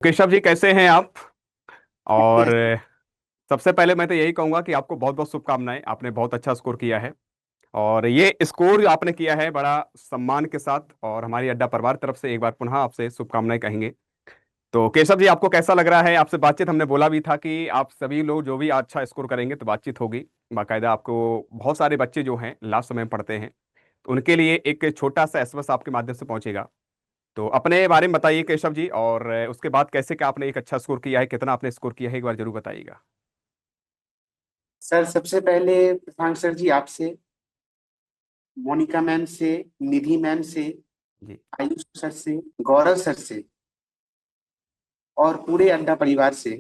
केशव जी कैसे हैं आप। और सबसे पहले मैं तो यही कहूंगा कि आपको बहुत बहुत शुभकामनाएं। आपने बहुत अच्छा स्कोर किया है और ये स्कोर जो आपने किया है बड़ा सम्मान के साथ, और हमारी अड्डा परिवार तरफ से एक बार पुनः आपसे शुभकामनाएं कहेंगे। तो केशव जी आपको कैसा लग रहा है आपसे बातचीत? हमने बोला भी था कि आप सभी लोग जो भी अच्छा स्कोर करेंगे तो बातचीत होगी बाकायदा। आपको बहुत सारे बच्चे जो हैं लास्ट समय में पढ़ते हैं तो उनके लिए एक छोटा सा एसएमएस आपके माध्यम से पहुंचेगा। तो अपने बारे में बताइए केशव जी, और उसके बाद कैसे क्या आपने एक अच्छा स्कोर किया है, कितना आपने स्कोर किया है, एक बार जरूर बताइएगा। सर, सबसे पहले प्रशांत सर जी आपसे, मोनिका मैम से, निधि मैम से, जी। आयुष सर से, गौरव सर से और पूरे अड्डा परिवार से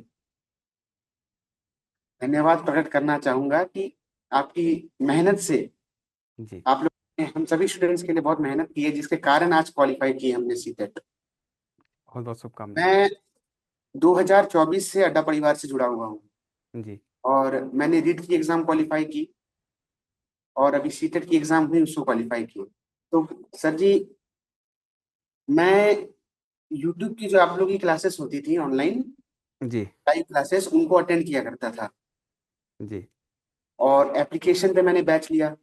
धन्यवाद प्रकट करना चाहूंगा कि आपकी मेहनत से जी। आप लोग ने हम सभी स्टूडेंट्स के लिए बहुत मेहनत की है, जिसके कारण आज क्वालिफाई किए हमने सीटेट। बहुत बहुत शुभकामनाएं। मैं 2024 से अड्डा परिवार से जुड़ा हुआ हूँ जी। और मैंने रीट की एग्जाम क्वालिफाई की और अभी सीटेट की एग्जाम हुई उसको क्वालिफाई की। तो सर जी, मैं यूट्यूब की जो आप लोगों की क्लासेस होती थी ऑनलाइन, जी। लाइव क्लासेस, उनको अटेंड किया करता था। जी। और एप्लीकेशन पे मैंने बैच लिया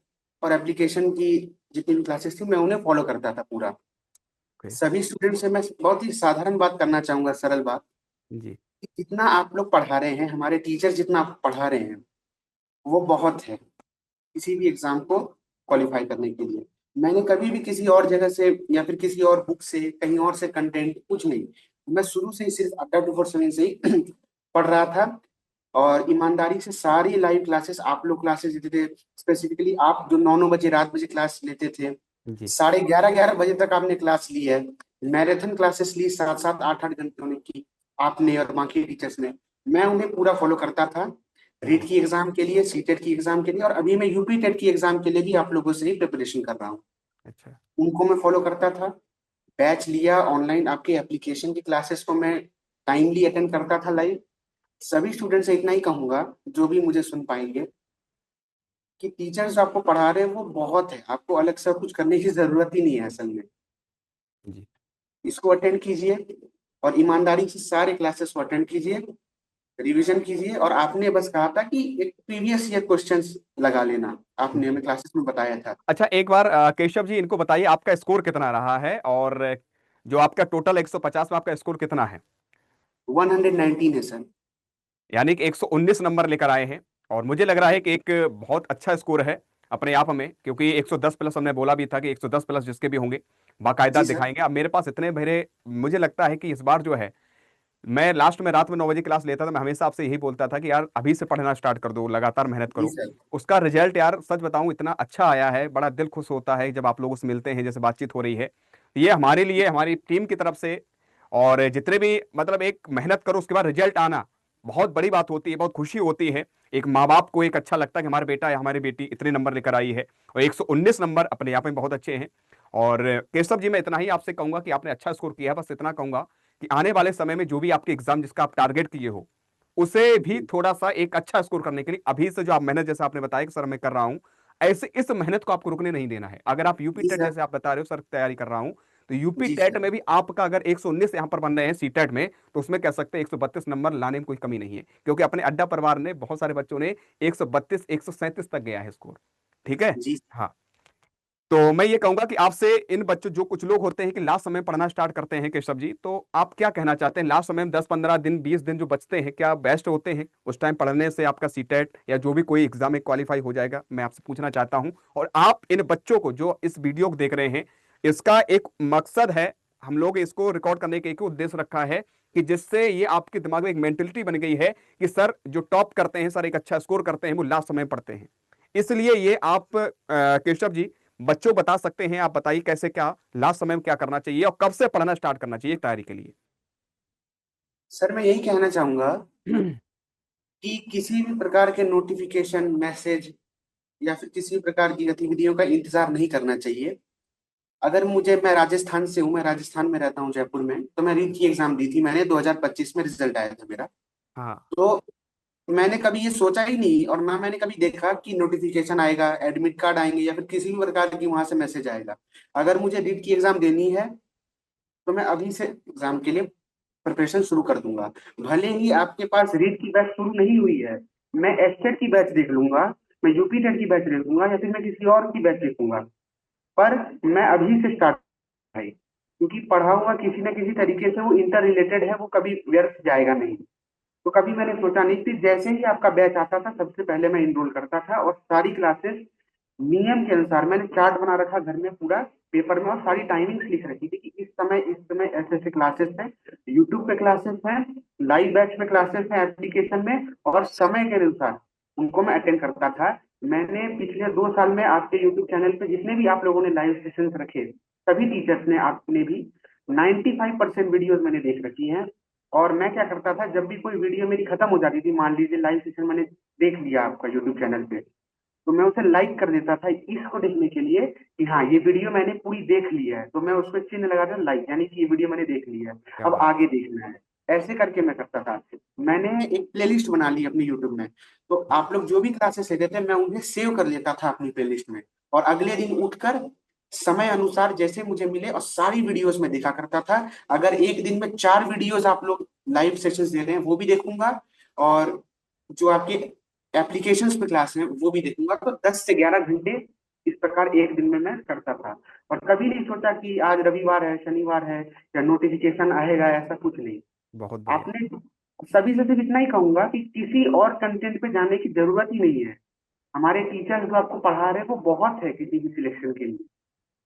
और एप्लीकेशन की जितनी भी क्लासेस थी मैं उन्हें फॉलो करता था पूरा। ओके। सभी स्टूडेंट से मैं बहुत ही साधारण बात करना चाहूंगा, सरल बात, जी। कि जितना आप लोग पढ़ा रहे हैं, हमारे टीचर जितना आप पढ़ा रहे हैं, वो बहुत है किसी भी एग्जाम को क्वालिफाई करने के लिए। मैंने कभी भी किसी और जगह से या फिर किसी और बुक से, कहीं और से कंटेंट कुछ नहीं, मैं शुरू से ही सिर्फ अड्डा 247 से ही पढ़ रहा था। और ईमानदारी से सारी लाइव क्लासेस आप लोग क्लासेस लेते थे। स्पेसिफिकली आप जो 9 9 बजे रात बजे क्लास लेते थे, जी। 11:30 11 बजे तक आपने क्लास ली है। मैराथन क्लासेस ली, 7 7 8 8 घंटों ने की आपने और बाकी टीचर्स ने। मैं उन्हें पूरा फॉलो करता था, रीट जी। की एग्जाम के लिए, सीटेट की एग्जाम के लिए, और अभी मैं यूपी टेट की एग्जाम के लिए भी आप लोगों से ही प्रिपरेशन कर रहा हूँ। अच्छा। उनको मैं फॉलो करता था, बैच लिया ऑनलाइन, आपके एप्लीकेशन की क्लासेस को मैं टाइमली अटेंड करता था लाइव। सभी स्टूडेंट से इतना ही कहूंगा, जो भी मुझे सुन पाएंगे, कि टीचर्स आपको पढ़ा रहे हैं वो बहुत है, आपको अलग से कुछ करने की जरूरत ही नहीं है असल में। जी। इसको अटेंड कीजिए और ईमानदारी से सारे क्लासेस को अटेंड कीजिए, रिवीजन कीजिए। और आपने बस कहा था कि एक प्रीवियस ईयर क्वेश्चंस लगा लेना, आपने जी। हमें क्लासेस में बताया था। अच्छा एक बार केशव जी इनको बताइए आपका स्कोर कितना रहा है, और जो आपका टोटल 150 में आपका स्कोर कितना है? 119 है सर। यानी कि 119 नंबर लेकर आए हैं। और मुझे लग रहा है कि एक बहुत अच्छा स्कोर है अपने आप में, क्योंकि 110 प्लस हमने बोला भी था कि 110 प्लस जिसके भी होंगे बाकायदा जी सर। दिखाएंगे। अब मेरे पास इतने मेरे, मुझे लगता है कि इस बार जो है, मैं लास्ट में रात में 9 बजे क्लास लेता था, मैं हमेशा आपसे यही बोलता था कि यार अभी से पढ़ना स्टार्ट कर दो, लगातार मेहनत जी करो। सर। उसका रिजल्ट यार सच बताऊं इतना अच्छा आया है, बड़ा दिल खुश होता है जब आप लोगों से मिलते हैं, जैसे बातचीत हो रही है। ये हमारे लिए, हमारी टीम की तरफ से, और जितने भी मतलब एक मेहनत करो उसके बाद रिजल्ट आना बहुत बड़ी बात होती है, बहुत खुशी होती है। एक माँ बाप को एक अच्छा लगता है कि हमारे बेटा या हमारी बेटी इतने नंबर लेकर आई है, और 119 नंबर अपने आप में बहुत अच्छे हैं। और केशव जी मैं इतना ही आपसे कहूंगा कि आपने अच्छा स्कोर किया है, बस इतना कहूंगा कि आने वाले समय में जो भी आपके एग्जाम जिसका आप टारगेट किए हो, उसे भी थोड़ा सा एक अच्छा स्कोर करने के लिए अभी से जो आप मेहनत, जैसे आपने बताया कि सर मैं कर रहा हूं, ऐसे इस मेहनत को आपको रुकने नहीं देना है। अगर आप यूपी जी टेट सर। जैसे आप बता रहे हो सर तैयारी कर रहा हूं, तो यूपी जी टेट सर। में भी आपका अगर 119 यहां पर बन रहे हैं सी टेट में, तो उसमें कह सकते हैं 132 नंबर लाने में कोई कमी नहीं है, क्योंकि अपने अड्डा परिवार ने बहुत सारे बच्चों ने 132 137 तक गया है स्कोर। ठीक है। जी। हाँ। तो मैं ये कहूंगा कि आपसे इन बच्चों, जो कुछ लोग होते हैं कि लास्ट समय में पढ़ना स्टार्ट करते हैं केशव जी, तो आप क्या कहना चाहते हैं? लास्ट समय में 10 15 दिन 20 दिन जो बचते हैं, क्या बेस्ट होते हैं उस टाइम पढ़ने से? आपका सीटेट या जो भी कोई एग्जाम में क्वालिफाई हो जाएगा, मैं आपसे पूछना चाहता हूं। और आप इन बच्चों को जो इस वीडियो को देख रहे हैं, इसका एक मकसद है, हम लोग इसको रिकॉर्ड करने के एक उद्देश्य रखा है कि जिससे ये आपके दिमाग में एक मेंटेलिटी बन गई है कि सर जो टॉप करते हैं, सर एक अच्छा स्कोर करते हैं, वो लास्ट समय में पढ़ते हैं। इसलिए ये आप केशव जी बच्चों बता सकते हैं, आप बताइए कैसे क्या लास्ट समय में क्या करना चाहिए और कब से पढ़ना स्टार्ट करना चाहिए तैयारी के लिए। सर, मैं यही कहना चाहूंगा कि किसी भी प्रकार के नोटिफिकेशन, मैसेज या फिर किसी भी प्रकार की गतिविधियों का इंतजार नहीं करना चाहिए। अगर मुझे, मैं राजस्थान से हूँ, मैं राजस्थान में रहता हूँ जयपुर में, तो मैं रीट की एग्जाम दी थी मैंने, 2025 में रिजल्ट आया था मेरा। हाँ। तो मैंने कभी ये सोचा ही नहीं और ना मैंने कभी देखा कि नोटिफिकेशन आएगा, एडमिट कार्ड आएंगे या फिर किसी भी प्रकार की वहां से मैसेज आएगा। अगर मुझे रीट की एग्जाम देनी है तो मैं अभी से एग्जाम के लिए प्रिपरेशन शुरू कर दूंगा। भले ही आपके पास रीट की बैच शुरू नहीं हुई है, मैं एस्टेट की बैच देख लूंगा, मैं यूपी टेट की बैच देख लूंगा, या फिर मैं किसी और की बैच देखूंगा, पर मैं अभी से स्टार्ट भाई, क्योंकि पढ़ा हुआ किसी ना किसी तरीके से वो इंटर रिलेटेड है, वो कभी व्यर्थ जाएगा नहीं। तो कभी मैंने सोचा नहीं, फिर जैसे ही आपका बैच आता था सबसे पहले मैं इनरोल करता था, और सारी क्लासेस नियम के अनुसार मैंने चार्ट बना रखा घर में पूरा पेपर में, और सारी टाइमिंग्स लिख रखी थी कि इस समय ऐसे ऐसे क्लासेस हैं, यूट्यूब पे क्लासेस हैं, लाइव बैच में क्लासेस हैं एप्लीकेशन में, और समय के अनुसार उनको मैं अटेंड करता था। मैंने पिछले 2 साल में आपके यूट्यूब चैनल पे जितने भी आप लोगों ने लाइव सेशंस रखे, सभी टीचर्स ने, आपने भी, 95% वीडियोस मैंने देख रखी हैं। और मैं क्या करता था, जब भी कोई वीडियो मेरी खत्म हो जाती थी, मान लीजिए लाइव सेशन मैंने देख लिया आपका यूट्यूब चैनल पे, तो मैं उसे लाइक कर देता था इसको देखने के लिए कि हाँ ये वीडियो मैंने पूरी देख ली है, तो मैं उसको चिन्ह लगा था लाइक, यानी कि ये वीडियो मैंने देख ली है, क्या अब बात। आगे देखना है। ऐसे करके मैं करता था। मैंने एक प्लेलिस्ट बना ली अपनी यूट्यूब में, तो आप लोग जो भी क्लासेस लेते थे मैं उन्हें सेव कर लेता था अपनी प्लेलिस्ट में, और अगले दिन उठकर समय अनुसार जैसे मुझे मिले और सारी वीडियोस में देखा करता था। अगर एक दिन में 4 वीडियोस आप लोग लाइव सेशंस दे रहे हैं वो भी देखूंगा, और जो आपके एप्लीकेशंस पे क्लास है वो भी देखूंगा, तो 10 से 11 घंटे इस प्रकार एक दिन में मैं करता था। और कभी नहीं सोचा कि आज रविवार है, शनिवार है, या नोटिफिकेशन आएगा, ऐसा कुछ नहीं। बहुत बढ़िया। आपने, सभी से सिर्फ इतना ही कहूंगा कि किसी और कंटेंट पे जाने की जरूरत ही नहीं है। हमारे टीचर्स जो आपको पढ़ा रहे हैं वो बहुत है किसी भी सिलेक्शन के लिए,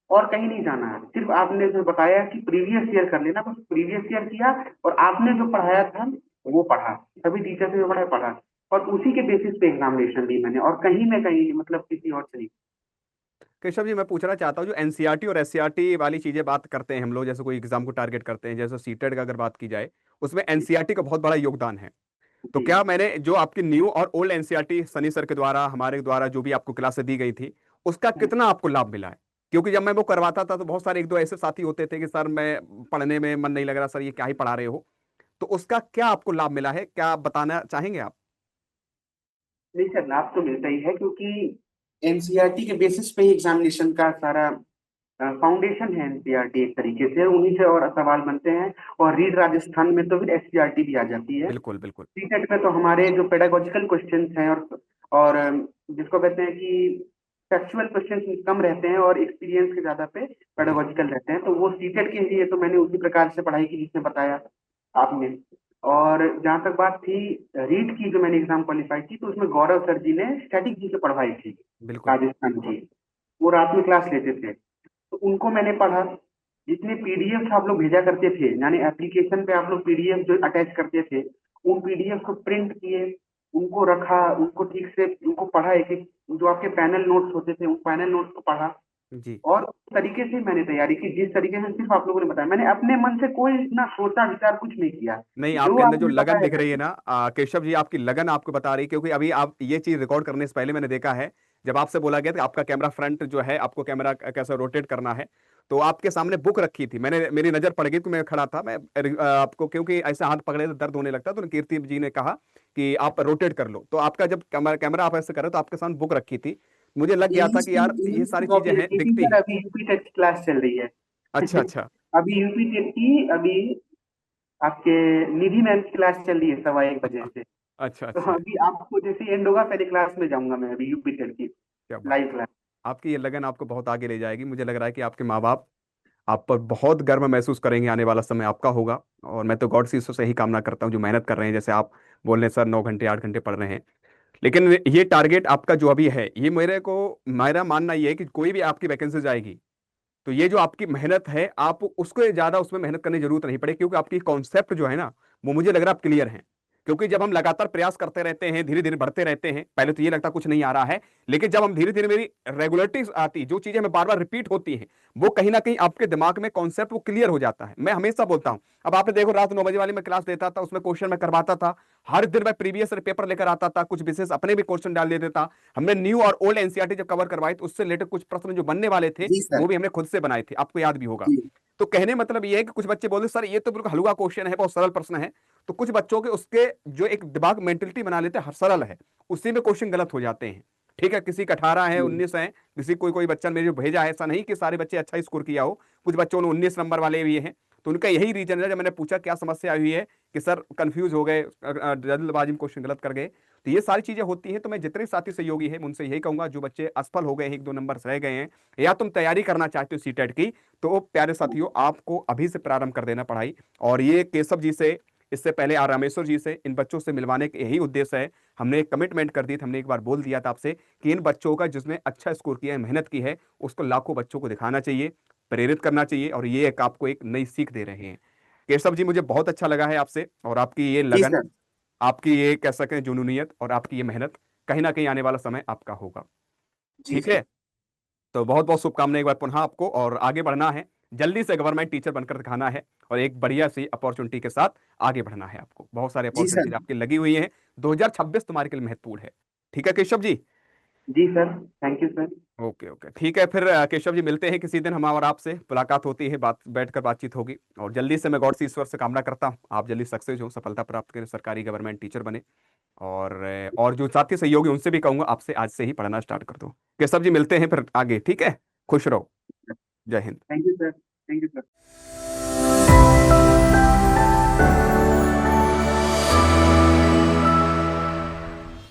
और कहीं नहीं जाना है। सिर्फ आपने जो बताया कि प्रीवियस ईयर कर लेना, बस प्रीवियस ईयर किया, और आपने जो पढ़ाया था वो पढ़ा, सभी टीचर से जो पढ़ाया पढ़ा, और उसी के बेसिस पे एग्जामिनेशन दी मैंने, और कहीं में कहीं मतलब किसी और से नहीं। केशव जी, मैं पूछना चाहता हूँ जो एनसीईआरटी और एससीईआरटी वाली चीजें बात करते हैं हम लोग, जैसे कोई एग्जाम को टारगेट करते हैं, जैसे सीटेट का अगर बात की जाए, उसमें एनसीईआरटी का बहुत बड़ा योगदान है। तो जी। क्या मैंने जो आपकी न्यू और ओल्ड एनसीईआरटी सनी सर के द्वारा, हमारे द्वारा जो भी आपको क्लासेस दी गई थी, उसका कितना आपको लाभ मिला है? क्योंकि जब मैं वो करवाता था तो बहुत सारे एक दो ऐसे साथी होते थे कि सर मैं पढ़ने में मन नहीं लग रहा, सर ये क्या ही पढ़ा रहे हो। तो उसका क्या आपको लाभ मिला है, क्या आप बताना चाहेंगे आप? नहीं सर, लाभ तो मिलता ही है, क्योंकि एनसीईआरटी के बेसिस पे ही एग्जामिनेशन का सारा फाउंडेशन है। एनसीईआरटी एक तरीके से उन्हीं से और सवाल बनते हैं, और रीड राजस्थान में तो फिर एससीईआरटी भी आ जाती है। बिल्कुल बिल्कुल। सीटेट में तो हमारे जो पेडागोजिकल क्वेश्चंस हैं, और जिसको कहते हैं कि फैक्चुअल क्वेश्चंस कम रहते हैं, और एक्सपीरियंस के ज्यादा पे जी। पेडागोजिकल रहते हैं, तो वो सीटेट के लिए तो मैंने उसी प्रकार से पढ़ाई की जिसने बताया आपने। और जहाँ तक बात थी रीट की, जो मैंने एग्जाम क्वालिफाई की, तो उसमें गौरव सर जी ने स्टैटिक जी से पढ़वाई थी, बिल्कुल। राजस्थान की। वो रात में क्लास लेते थे, तो उनको मैंने पढ़ा। जितने पीडीएफ आप लोग भेजा करते थे, यानी एप्लीकेशन पे आप लोग पीडीएफ जो अटैच करते थे, उन पीडीएफ को प्रिंट किए, उनको रखा, उनको ठीक से उनको पढ़ा, एक एक जो आपके पैनल नोट्स होते थे उन पैनल नोट्स को पढ़ा, जी। और उस तरीके से मैंने तैयारी की जिस तरीके से सिर्फ आप लोगों ने बताया। मैंने अपने मन से कोई इतना सोचा विचार कुछ नहीं किया, नहीं, जो आपके अंदर जो आपने लगन बताया दिख था। रही है ना केशव जी, आपकी लगन आपको बता रही है, क्योंकि अभी आप ये चीज रिकॉर्ड करने से पहले मैंने देखा है, जब आपसे बोला गया था आपका कैमरा फ्रंट जो है, आपको कैमरा कैसे रोटेट करना है, तो आपके सामने बुक रखी थी, मैंने मेरी नजर पड़ गई तो मैं खड़ा था, मैं आपको क्योंकि ऐसे हाथ पकड़े तो दर्द होने लगता, तो कीर्ति जी ने कहा कि आप रोटेट कर लो, तो आपका जब कैमरा कैमरा आप ऐसे करे तो आपके सामने बुक रखी थी, मुझे लग गया था इंग्लिश कि की यार ये इंग्लिश की सारी चीजें कॉपी हैं रखी थी दिखती सर, हैं। अभी यूपी टेट की क्लास चल रही है। अच्छा अच्छा। अभी यूपी टेट की, अभी आपके निधि मैम की क्लास चल रही है 1:15 बजे से। अच्छा तो अच्छा। अभी आपको जैसे एंड होगा पहले क्लास में जाऊंगा मैं, अभी यूपी टेट की क्या बात। Live class. आपकी ये लगन आपको बहुत आगे ले जाएगी, मुझे लग रहा है कि आपके माँ बाप आप पर बहुत गर्व महसूस करेंगे, आने वाला समय आपका होगा। और मैं तो गॉड से ईश्वर से ही कामना करता हूँ जो मेहनत कर रहे हैं, जैसे आप बोल रहे हैं सर 9 घंटे 8 घंटे पढ़ रहे हैं, लेकिन ये टारगेट आपका जो अभी है, ये मेरा मानना ये है कि कोई भी आपकी वैकेंसी जाएगी, तो ये जो आपकी मेहनत है, आप उसको ज्यादा उसमें मेहनत करने की जरूरत नहीं पड़े, क्योंकि आपकी कॉन्सेप्ट जो है ना, वो मुझे लग रहा है आप क्लियर हैं। क्योंकि जब हम लगातार प्रयास करते रहते हैं, धीरे धीरे बढ़ते रहते हैं, पहले तो ये लगता कुछ नहीं आ रहा है, लेकिन जब हम धीरे धीरे, मेरी रेगुलरिटी आती, जो चीजें हमें बार बार रिपीट होती हैं, वो कहीं ना कहीं आपके दिमाग में कॉन्सेप्ट वो क्लियर हो जाता है। मैं हमेशा बोलता हूं, अब आपने देखो रात 9 बजे वाली मैं क्लास देता था, उसमें क्वेश्चन मैं करवाता था, हर दिन मैं प्रीवियस पेपर लेकर आता था, कुछ विशेष अपने भी क्वेश्चन डाल देता था। हमने न्यू और ओल्ड एनसीईआरटी जब कवर करवाई तो उससे रिलेटेड कुछ प्रश्न जो बनने वाले थे, जी वो सर। भी हमने खुद से बनाए थे, आपको याद भी होगा। जी। तो कहने मतलब ये है कि कुछ बच्चे बोलते सर ये तो बिल्कुल हलवा क्वेश्चन है, बहुत सरल प्रश्न है, तो कुछ बच्चों के उसके जो एक दिमाग मेंटेलिटी बना लेते हैं हर सरल है, उसी में क्वेश्चन गलत हो जाते हैं। ठीक है, किसी का 18 है, जी। 19 है, किसी कोई कोई बच्चा मेरे जो भेजा है, ऐसा नहीं कि सारे बच्चे अच्छा स्कोर किया हो, कुछ बच्चों ने 19 नंबर वाले भी हैं। तो उनका यही रीजन है। जब मैंने पूछा क्या समस्या हुई है कि सर कंफ्यूज हो गए, जल्दबाजी में क्वेश्चन गलत कर गए, तो ये सारी चीजें होती हैं। तो मैं जितने साथी सहयोगी हैं उनसे यही कहूंगा, जो बच्चे असफल हो गए हैं, 1-2 नंबर रह गए हैं, या तुम तैयारी करना चाहते हो सीटेट की, तो प्यारे साथियों आपको अभी से प्रारंभ कर देना पढ़ाई। और ये केशव जी से, इससे पहले आर रामेश्वर जी से, इन बच्चों से मिलवाने का यही उद्देश्य है। हमने एक कमिटमेंट कर दी थी, हमने एक बार बोल दिया था आपसे कि इन बच्चों का जिसने अच्छा स्कोर किया है, मेहनत की है, उसको लाखों बच्चों को दिखाना चाहिए, प्रेरित करना चाहिए। और ये एक आपको एक नई सीख दे रहे हैं। केशव जी मुझे बहुत अच्छा लगा है आपसे, और आपकी ये जी लगन, सर। आपकी ये कह सकें जुनूनियत, और आपकी ये मेहनत, कहीं ना कहीं आने वाला समय आपका होगा। जी ठीक है, सर। तो बहुत बहुत शुभकामनाएं एक बार पुनः आपको, और आगे बढ़ना है, जल्दी से गवर्नमेंट टीचर बनकर दिखाना है, और एक बढ़िया सी अपॉर्चुनिटी के साथ आगे बढ़ना है आपको। बहुत सारी जी सर। अपॉर्चुनिटीज आपकी लगी हुई हैं, 2026 तुम्हारे के लिए महत्वपूर्ण है। ठीक है केशव जी। जी sir. Thank you sir. Okay okay, ठीक है फिर केशव जी, मिलते हैं किसी दिन, हम और आपसे मुलाकात होती है, बात बैठकर बातचीत होगी। और जल्दी से मैं गॉड से, ईश्वर से कामना करता हूँ आप जल्दी सक्सेस हो, सफलता प्राप्त करें, सरकारी गवर्नमेंट टीचर बने। और जो साथी सहयोगी उनसे भी कहूंगा आपसे आज से ही पढ़ना स्टार्ट कर दो। केशव जी मिलते हैं फिर आगे, ठीक है, खुश रहो। जय Hind. Thank you sir. Thank you sir.